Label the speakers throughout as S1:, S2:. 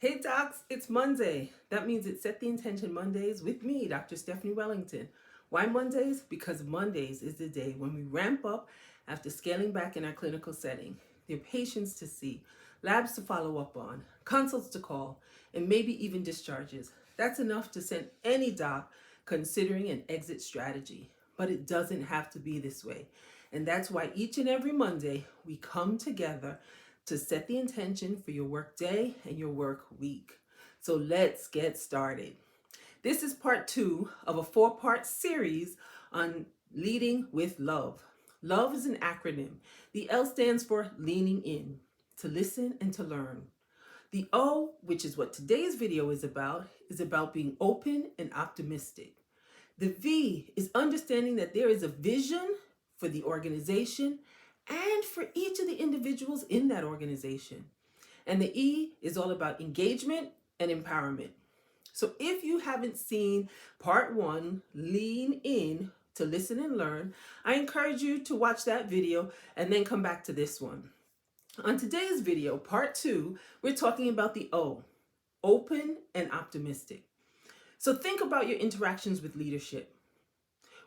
S1: Hey docs, it's Monday. That means it's Set the Intention Mondays with me, Dr. Stephanie Wellington. Why Mondays? Because Mondays is the day when we ramp up after scaling back in our clinical setting. There are patients to see, labs to follow up on, consults to call, and maybe even discharges. That's enough to send any doc considering an exit strategy. But it doesn't have to be this way. And that's why each and every Monday we come together to set the intention for your work day and your work week. So let's get started. This is part 2 of a 4-part series on leading with love. Love is an acronym. The L stands for leaning in, to listen and to learn. The O, which is what today's video is about being open and optimistic. The V is understanding that there is a vision for the organization and for each of the individuals in that organization. And the E is all about engagement and empowerment. So if you haven't seen part 1, Lean In to Listen and Learn, I encourage you to watch that video and then come back to this one. On today's video, part 2, we're talking about the O, open and optimistic. So think about your interactions with leadership.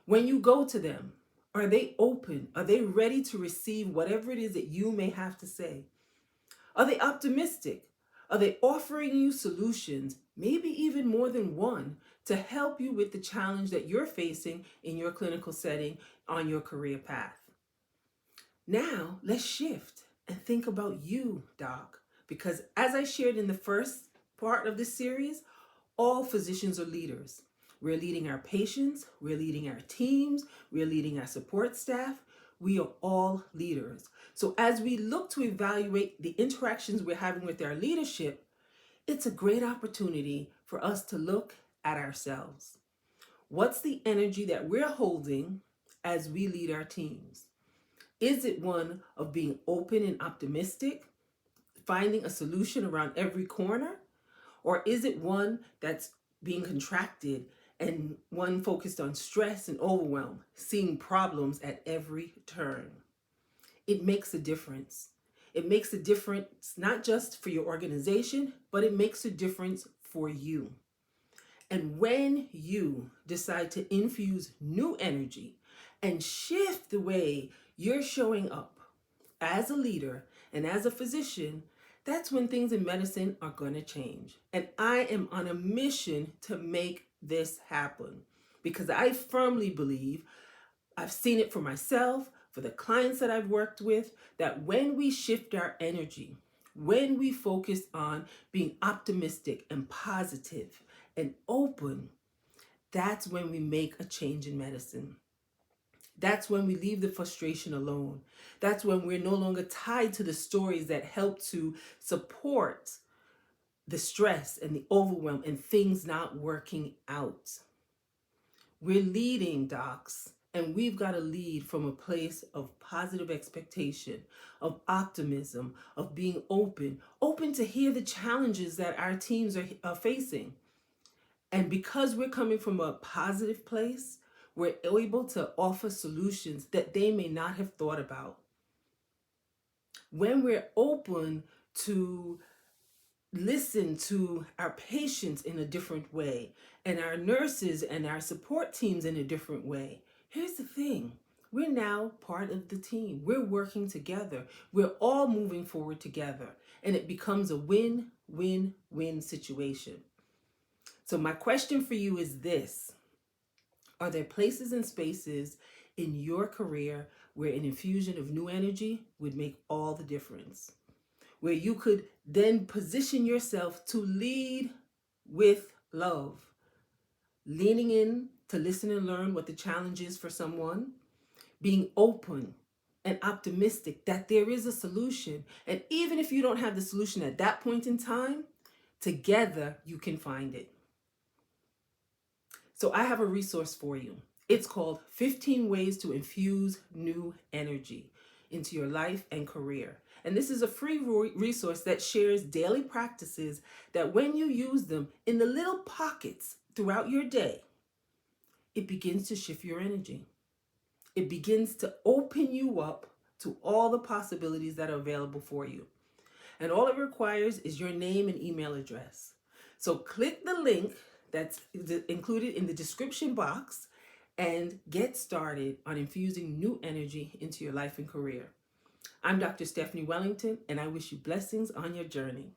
S1: When you go to them, are they open? Are they ready to receive whatever it is that you may have to say? Are they optimistic? Are they offering you solutions, maybe even more than one, to help you with the challenge that you're facing in your clinical setting on your career path? Now, let's shift and think about you, doc, because as I shared in the first part of this series, all physicians are leaders. We're leading our patients, we're leading our teams, we're leading our support staff. We are all leaders. So as we look to evaluate the interactions we're having with our leadership, it's a great opportunity for us to look at ourselves. What's the energy that we're holding as we lead our teams? Is it one of being open and optimistic, finding a solution around every corner? Or is it one that's being contracted and one focused on stress and overwhelm, seeing problems at every turn? It makes a difference. It makes a difference not just for your organization, but it makes a difference for you. And when you decide to infuse new energy and shift the way you're showing up as a leader and as a physician, that's when things in medicine are going to change. And I am on a mission to make this happen because I firmly believe, I've seen it for myself, for the clients that I've worked with, that when we shift our energy, when we focus on being optimistic and positive and open, that's when we make a change in medicine. That's when we leave the frustration alone. That's when we're no longer tied to the stories that help to support the stress and the overwhelm and things not working out. We're leading, docs, and we've got to lead from a place of positive expectation, of optimism, of being open to hear the challenges that our teams are facing. And because we're coming from a positive place, we're able to offer solutions that they may not have thought about. When we're open to listen to our patients in a different way and our nurses and our support teams in a different way, here's the thing. We're now part of the team. We're working together. We're all moving forward together. And it becomes a win-win-win situation. So my question for you is this. Are there places and spaces in your career where an infusion of new energy would make all the difference? Where you could then position yourself to lead with love, leaning in to listen and learn what the challenge is for someone, being open and optimistic that there is a solution. And even if you don't have the solution at that point in time, together you can find it. So I have a resource for you. It's called 15 Ways to Infuse New Energy into Your Life and Career. And this is a free resource that shares daily practices that when you use them in the little pockets throughout your day, it begins to shift your energy. It begins to open you up to all the possibilities that are available for you. And all it requires is your name and email address. So click the link that's included in the description box and get started on infusing new energy into your life and career. I'm Dr. Stephanie Wellington, and I wish you blessings on your journey.